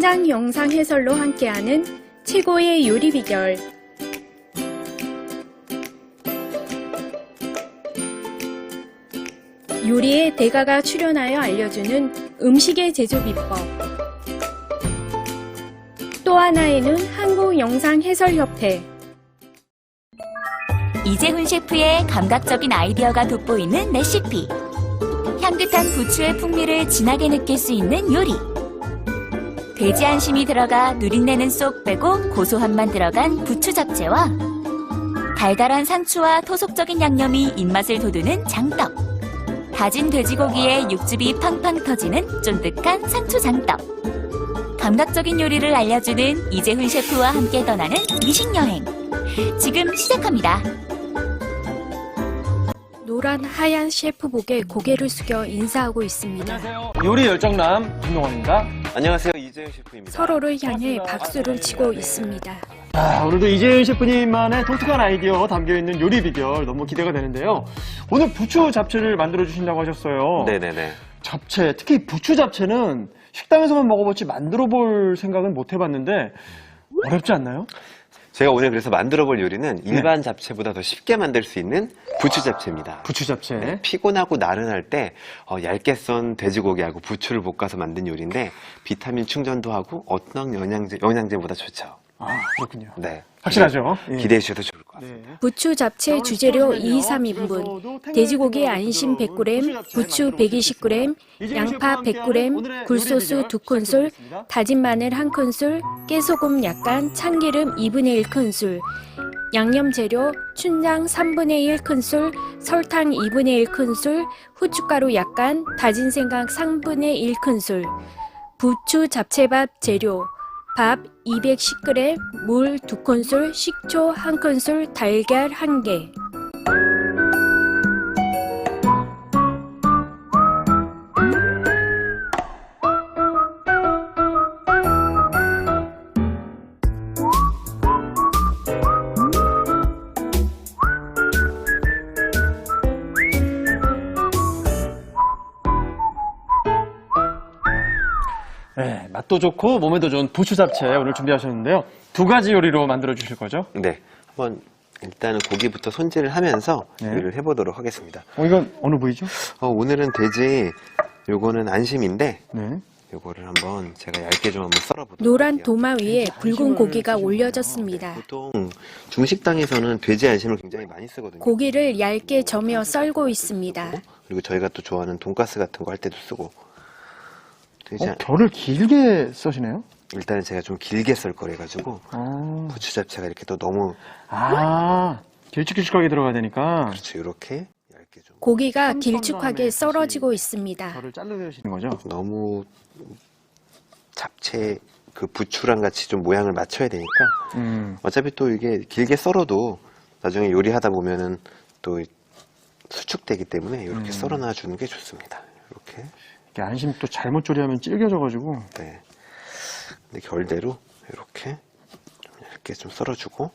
현장 영상 해설로 함께하는 최고의 요리 비결. 요리에 대가가 출연하여 알려주는 음식의 제조 비법. 또 하나에는 한국영상해설협회. 이재훈 셰프의 감각적인 아이디어가 돋보이는 레시피. 향긋한 부추의 풍미를 진하게 느낄 수 있는 요리. 돼지 안심이 들어가 누린내는 쏙 빼고 고소함만 들어간 부추 잡채와 달달한 상추와 토속적인 양념이 입맛을 돋우는 장떡. 다진 돼지고기에 육즙이 팡팡 터지는 쫀득한 상추 장떡. 감각적인 요리를 알려주는 이재훈 셰프와 함께 떠나는 미식여행. 지금 시작합니다. 노란 하얀 셰프복에 고개를 숙여 인사하고 있습니다. 안녕하세요. 요리 열정남 김동원입니다. 안녕하세요. 이재훈 셰프입니다. 서로를 향해 박수를 치고 있습니다. 오늘도 이재훈 셰프님만의 독특한 아이디어 담겨있는 요리 비결 너무 기대가 되는데요. 오늘 부추 잡채를 만들어 주신다고 하셨어요. 네네네. 잡채, 특히 부추 잡채는 식당에서만 먹어봤지 만들어 볼 생각은 못 해봤는데 어렵지 않나요? 제가 오늘 그래서 만들어 볼 요리는 일반 잡채보다 더 쉽게 만들 수 있는 부추 잡채입니다. 부추 잡채. 네, 피곤하고 나른할 때 얇게 썬 돼지고기하고 부추를 볶아서 만든 요리인데 비타민 충전도 하고 어떤 영양제보다 좋죠. 아, 그렇군요. 네. 확실하죠? 예. 기대해 주셔도 좋을 것 같습니다. 네. 부추 잡채 주재료 2, 3인분, 돼지고기 안심 100g, 부추 120g, 양파 100g, 굴소스 2큰술, 다진 마늘 1큰술, 깨소금 약간, 참기름 2분의 1큰술, 양념 재료 춘장 3분의 1큰술, 설탕 2분의 1큰술, 후춧가루 약간, 다진 생강 3분의 1큰술. 부추 잡채밥 재료 밥 210g, 물 2큰술, 식초 1큰술, 달걀 1개. 네, 맛도 좋고 몸에도 좋은 부추 잡채 오늘 준비하셨는데요. 두 가지 요리로 만들어 주실 거죠? 네. 한번 일단은 고기부터 손질을 하면서 네. 요리를 해보도록 하겠습니다. 이건 어느 부위죠? 오늘은 돼지, 요거는 안심인데 네. 요거를 한번 제가 얇게 좀 한번 썰어보도록 노란 할게요. 도마 위에 붉은 고기가 올려졌습니다. 보통 중식당에서는 돼지 안심을 굉장히 많이 쓰거든요. 고기를 얇게 저며 썰고 있습니다. 그리고 저희가 또 좋아하는 돈가스 같은 거 할 때도 쓰고. 돼지 결을 길게 써시네요? 일단은 제가 좀 길게 썰 거래 가지고 아, 부추 잡채가 이렇게 또 너무 길쭉길쭉하게 들어가야 되니까 그렇죠. 이렇게 얇게 좀 고기가 선 길쭉하게 다음에 썰어지고 있습니다. 결을 자르시는 거죠? 너무 잡채 그 부추랑 같이 좀 모양을 맞춰야 되니까 어차피 또 이게 길게 썰어도 나중에 요리하다 보면은 또 수축되기 때문에 이렇게 썰어놔 주는 게 좋습니다. 이렇게. 이게 안심 또 잘못 조리하면 질겨져가지고. 네. 근데 결대로 이렇게 좀 얇게 좀 썰어주고.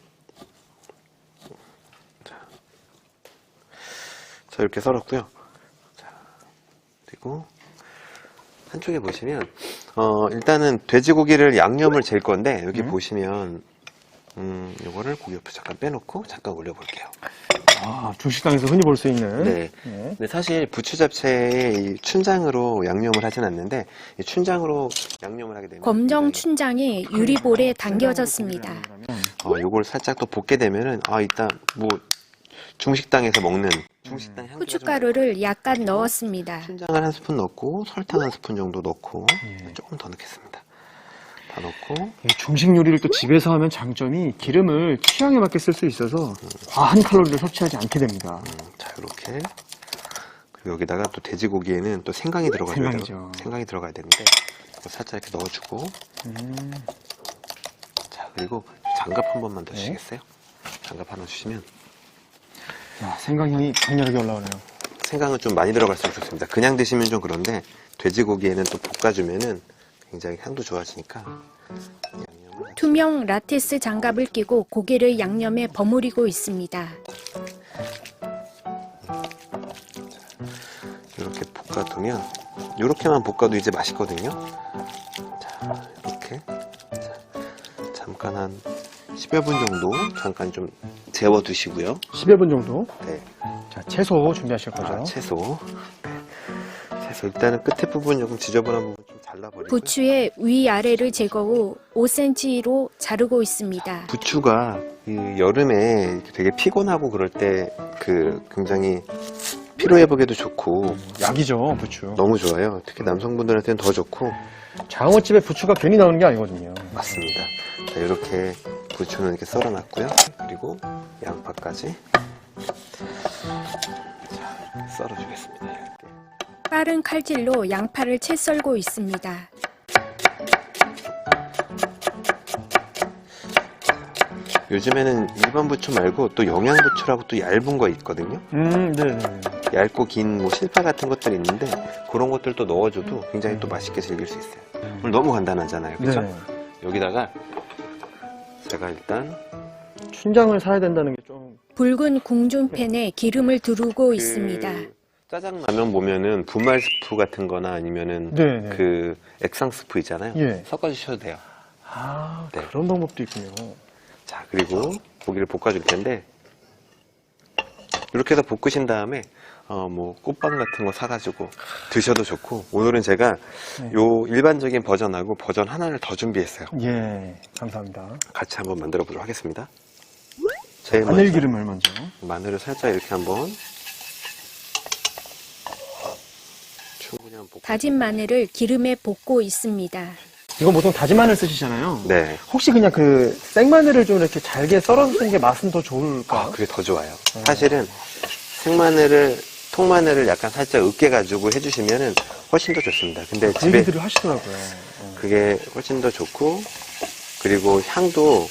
자, 이렇게 썰었고요. 자, 그리고 한쪽에 보시면 일단은 돼지고기를 양념을 잴 건데 여기 보시면 요거를 고기 옆에 잠깐 빼놓고 잠깐 올려볼게요. 중식당에서 흔히 볼 수 있는. 네. 근데 사실 부추 잡채에 이 춘장으로 양념을 하진 않는데 이 춘장으로 양념을 하게 되면 검정 굉장히, 춘장이 유리볼에 당겨졌습니다. 요걸 살짝 또 볶게 되면은 이따 뭐 중식당에서 먹는 중식당 향기가 좀 후춧가루를 약간 넣었습니다. 춘장을 한 스푼 넣고 설탕 한 스푼 정도 넣고 조금 더 넣겠습니다. 다 넣고 이 중식 요리를 또 집에서 하면 장점이 기름을 취향에 맞게 쓸 수 있어서 과한 칼로리를 섭취하지 않게 됩니다. 자 이렇게 그리고 여기다가 또 돼지고기에는 또 생강이 들어가야 생강이죠. 생강이 들어가야 되는데 이거 살짝 이렇게 넣어주고 자 그리고 장갑 한 번만 더 주시겠어요? 장갑 하나 주시면 생강 향이 강렬하게 올라오네요. 생강은 좀 많이 들어갈수록 좋습니다. 그냥 드시면 좀 그런데 돼지고기에는 또 볶아주면은 굉장히 향도 좋아지니까 양념을 투명 라테스 장갑을 끼고 고기를 양념에 버무리고 있습니다. 이렇게 볶아두면 이렇게만 볶아도 이제 맛있거든요. 자 이렇게 이렇게. 자, 잠깐 한 10여 분 정도 잠깐 좀 재워 두시고요. 10여 분 정도. 네. 자, 채소 준비하실 거죠? 아, 채소. 네. 채소 일단은 끝에 부분 조금 지저분한 부분 좀 잘라버리고. 부추의 위아래를 제거 후 5cm로 자르고 있습니다. 부추가 이 여름에 되게 피곤하고 그럴 때 그 굉장히 피로 회복에도 좋고 약이죠, 부추. 너무 좋아요. 특히 남성분들한테는 더 좋고. 장어집에 부추가 괜히 나오는 게 아니거든요. 맞습니다. 자, 이렇게 부추는 이렇게 썰어놨고요. 그리고 양파까지 자, 썰어주겠습니다. 이렇게. 빠른 칼질로 양파를 채 썰고 있습니다. 요즘에는 일반 부추 말고 또 영양부추라고 또 얇은 거 있거든요. 네네. 얇고 긴 뭐 실파 같은 것들이 있는데 그런 것들도 넣어줘도 굉장히 또 맛있게 즐길 수 있어요. 오늘 너무 간단하잖아요. 그렇죠? 네. 여기다가 제가 일단 춘장을 사야 된다는 게 좀. 붉은 궁중팬에 기름을 두르고 있습니다. 짜장라면 보면은 분말 스프 같은 거나 아니면은 네네. 그 액상 스프 있잖아요. 예. 섞어주셔도 돼요. 아, 네. 그런 방법도 있군요. 자, 그리고 고기를 볶아줄 텐데 이렇게 해서 볶으신 다음에 뭐 꽃빵 같은 거 사가지고 드셔도 좋고, 오늘은 제가 네. 요 일반적인 버전하고 버전 하나를 더 준비했어요. 예, 감사합니다. 같이 한번 만들어 보도록 하겠습니다. 제일 마늘 먼저 기름을 먼저. 마늘을 살짝 이렇게 한번 충분히 한번 볶고. 다진 마늘을 기름에 볶고 있습니다. 이건 보통 다진 마늘 쓰시잖아요. 네. 혹시 그냥 그 생마늘을 좀 이렇게 잘게 썰어서 쓰는 게 맛은 더 좋을까요? 아, 그게 더 좋아요. 사실은 통마늘을 약간 살짝 으깨가지고 해주시면은 훨씬 더 좋습니다. 근데 그 집에 얘기들을 하시더라고요. 그게 훨씬 더 좋고, 그리고 향도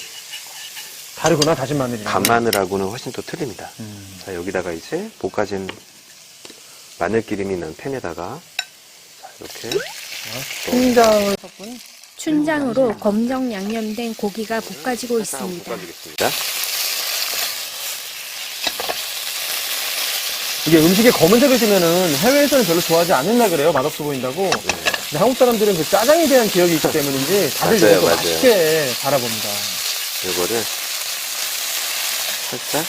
다르구나, 다진 마늘이랑. 간마늘하고는 훨씬 더 틀립니다. 음. 자, 여기다가 이제 볶아진 마늘기름이 난 팬에다가 자, 이렇게 춘장을 섞은. 춘장으로 검정 양념된 고기가 볶아지고 살짝 한번 있습니다. 볶아주겠습니다. 이게 음식에 검은색을 주면은 해외에서는 별로 좋아하지 않는다 그래요. 맛없어 보인다고. 근데 한국 사람들은 그 짜장에 대한 기억이 있기 때문인지 다들 맞아요, 이거 맞아요. 맛있게 바라봅니다. 이거를 살짝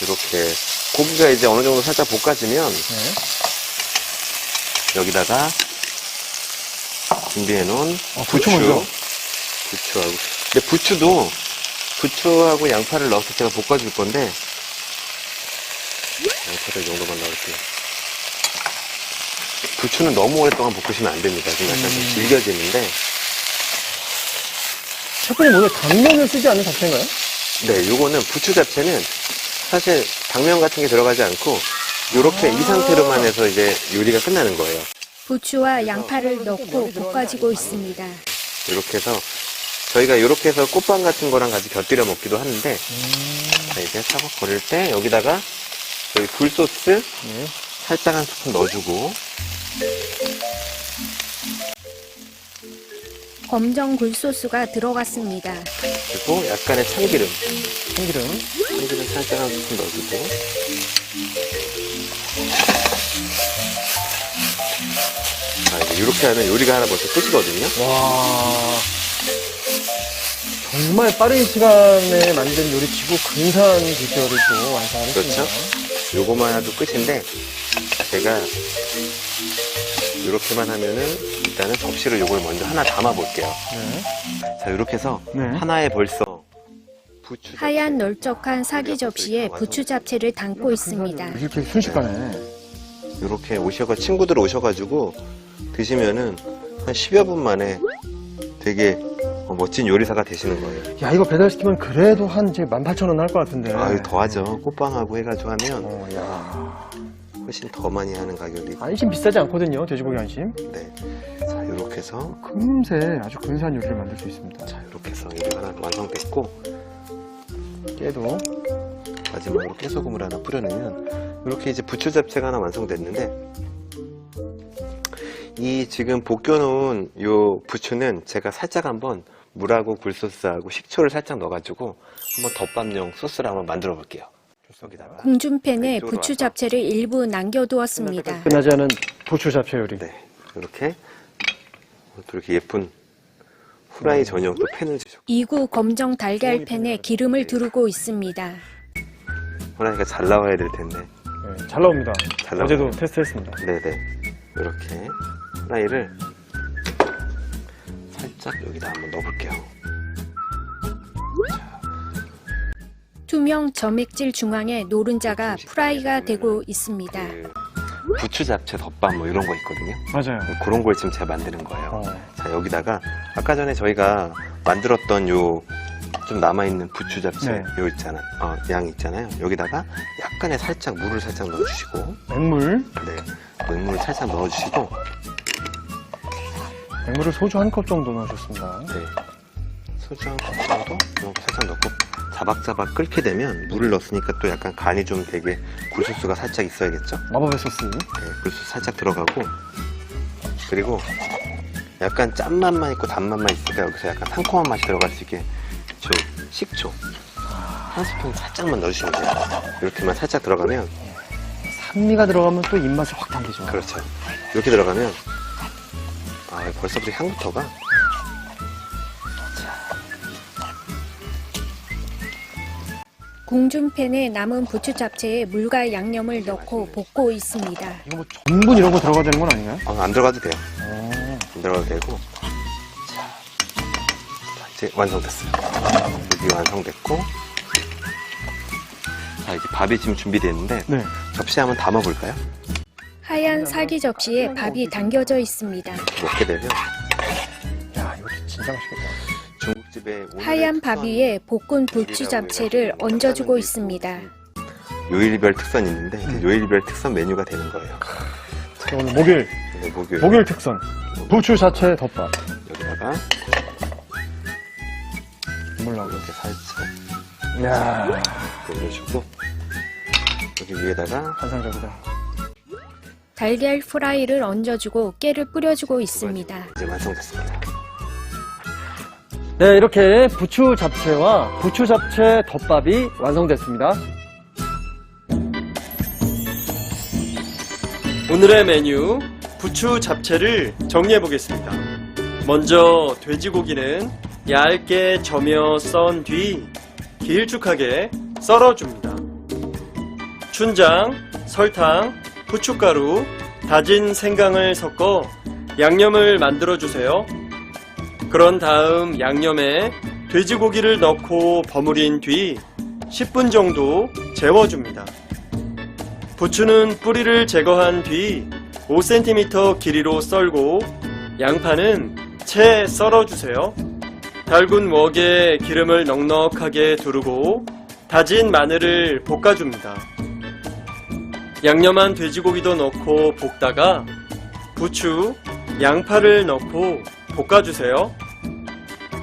이렇게 고기가 이제 어느 정도 살짝 볶아지면 네. 여기다가 준비해 놓은 부추 먼저. 부추하고. 근데 부추하고 양파를 넣어서 제가 볶아줄 건데 양파를 이 정도만 넣을게요. 부추는 너무 오랫동안 볶으시면 안 됩니다. 좀 약간 좀 질겨지는데. 셰프님 오늘 당면을 쓰지 않는 잡채인가요? 네, 요거는 부추 잡채는 사실 당면 같은 게 들어가지 않고 요렇게 이 상태로만 해서 이제 요리가 끝나는 거예요. 부추와 양파를 넣고 볶아지고 있습니다. 이렇게 해서 저희가 이렇게 해서 꽃빵 같은 거랑 같이 곁들여 먹기도 하는데 자, 이제 차곡 거릴 때 여기다가 저희 굴소스 네. 살짝 한 스푼 넣어주고, 검정 굴소스가 들어갔습니다. 그리고 약간의 참기름 참기름. 살짝 한 스푼 넣어주고, 자, 이제 이렇게 하면 요리가 하나 벌써 끝이거든요. 와. 정말 빠른 시간에 만든 요리치고 근사한 비주얼을 또 완성했습니다. 그렇죠. 요거만 해도 끝인데 제가 이렇게만 하면은 일단은 접시를 요걸 먼저 하나 담아 볼게요. 네. 자, 이렇게 해서 네. 하나에 벌써 부추 하얀 널쩍한 사기 접시에 부추 잡채를 담고 있습니다. 이렇게 순식간에. 이렇게 친구들 오셔가지고 드시면은 한 10여 분 만에 되게 멋진 요리사가 되시는 거예요. 야, 이거 배달시키면 그래도 한 18,000원 할 것 같은데. 아유, 더 하죠. 꽃빵하고 해가지고 하면 야. 훨씬 더 많이 하는 가격이. 안심 비싸지 않거든요, 돼지고기 안심. 네. 자, 이렇게 해서 금세 아주 근사한 요리를 만들 수 있습니다. 자, 이렇게 해서 요리가 하나 완성됐고, 깨도. 마지막으로 깨소금을 하나 뿌려내면 이렇게 이제 부추 잡채가 하나 완성됐는데, 이 지금 볶여놓은 요 부추는 제가 살짝 한번 물하고 굴소스하고 식초를 살짝 넣어가지고 한번 덮밥용 소스를 한번 만들어 볼게요. 여기다가 궁중팬에 이쪽으로 부추 와서. 잡채를 일부 남겨두었습니다. 끝나지 않은 부추 잡채 요리. 네, 이렇게 또 이렇게 예쁜 후라이 전용 또 팬을 주셨고 2구 검정 달걀 팬에 기름을 두르고 있습니다. 후라이가 잘 나와야 될 텐데. 네, 잘 나옵니다. 잘 어제도 나와요. 테스트했습니다. 네네. 이렇게 후라이를 살짝 여기다 한번 넣어볼게요. 투명 점액질 중앙에 노른자가 프라이가 되고 있습니다. 그 부추 잡채 덮밥 뭐 이런 거 있거든요. 맞아요. 그런 걸 지금 제가 만드는 거예요. 어. 자, 여기다가 아까 전에 저희가 만들었던 요 좀 남아있는 부추 잡채 네. 요 있잖아, 양 있잖아요. 여기다가 약간의 살짝 물을 살짝 넣어주시고, 맹물. 네, 물을 살짝 넣어주시고, 맹물을 소주 한 컵 정도 넣어줬습니다. 네, 소주 한 컵 정도 이렇게 살짝 넣고 자박자박 끓게 되면 물을 넣었으니까 또 약간 간이 좀 되게 굴소스가 살짝 있어야겠죠. 마법의 소스. 네, 굴소스 살짝 들어가고, 그리고 약간 짠맛만 있고 단맛만 있으니까 여기서 약간 상콤한 맛이 들어갈 수 있게 저 식초 한 스푼 살짝만 넣어주시면 돼요. 이렇게만 살짝 들어가면, 산미가 들어가면 또 입맛이 확 당기죠. 그렇죠. 이렇게 들어가면 벌써부터 향부터가 궁중팬에 남은 부추 잡채에 물과 양념을 넣고 볶고 있습니다. 이거 뭐 전분 이런 거 들어가야 되는 건 아닌가요? 안 들어가도 돼요. 오. 안 들어가도 되고. 자, 이제 완성됐어요. 여기 완성됐고, 자, 이제 밥이 지금 준비됐는데 네. 접시에 한번 담아볼까요? 하얀 사기 접시에 밥이 담겨져 있습니다. 먹게 되면 야, 이거 진짜 맛있겠다. 중국집에 하얀 밥 위에 볶은 부추 잡채를 얹어주고 있습니다. 요일별 특선이 있는데 이제 요일별 특선 메뉴가 되는 거예요. 자, 오늘 목요일. 네, 목요일 목요일 특선. 부추 자체 덮밥. 여기다가 국물 나오고. 이렇게 살짝 이야, 올려주고, 여기 위에다가 환상적이다. 달걀 프라이를 얹어주고 깨를 뿌려주고 있습니다. 이제 완성됐습니다. 네, 이렇게 부추 잡채와 부추 잡채 덮밥이 완성됐습니다. 오늘의 메뉴 부추 잡채를 정리해 보겠습니다. 먼저 돼지고기는 얇게 저며 썬 뒤 길쭉하게 썰어줍니다. 춘장, 설탕, 후춧가루, 다진 생강을 섞어 양념을 만들어 주세요. 그런 다음 양념에 돼지고기를 넣고 버무린 뒤 10분 정도 재워줍니다. 부추는 뿌리를 제거한 뒤 5cm 길이로 썰고 양파는 채 썰어주세요. 달군 웍에 기름을 넉넉하게 두르고 다진 마늘을 볶아줍니다. 양념한 돼지고기도 넣고 볶다가 부추, 양파를 넣고 볶아주세요.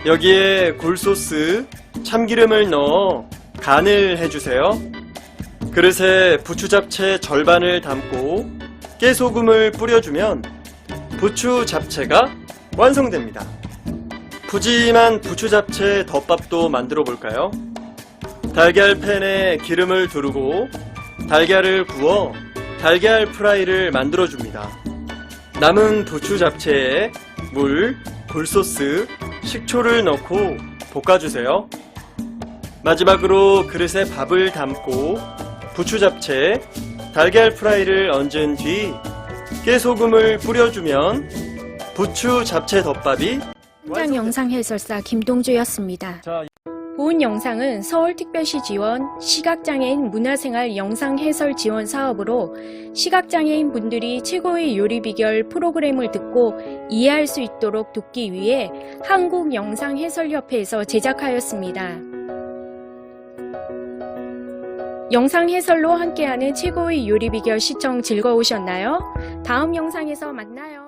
여기에 굴소스, 참기름을 넣어 간을 해주세요. 그릇에 부추 잡채 절반을 담고 깨소금을 뿌려주면 부추 잡채가 완성됩니다. 푸짐한 부추 잡채 덮밥도 만들어 볼까요? 달걀 팬에 기름을 두르고 달걀을 구워 달걀 프라이를 만들어 줍니다. 남은 부추 잡채에 물, 굴소스, 식초를 넣고 볶아주세요. 마지막으로 그릇에 밥을 담고 부추 잡채, 달걀 프라이를 얹은 뒤 깨소금을 뿌려주면 부추 잡채 덮밥이 현장 영상 해설사 김동주였습니다. 자, 본 영상은 서울특별시 지원 시각장애인 문화생활 영상 해설 지원 사업으로 시각장애인 분들이 최고의 요리 비결 프로그램을 듣고 이해할 수 있도록 돕기 위해 한국영상해설협회에서 제작하였습니다. 영상 해설로 함께하는 최고의 요리 비결 시청 즐거우셨나요? 다음 영상에서 만나요.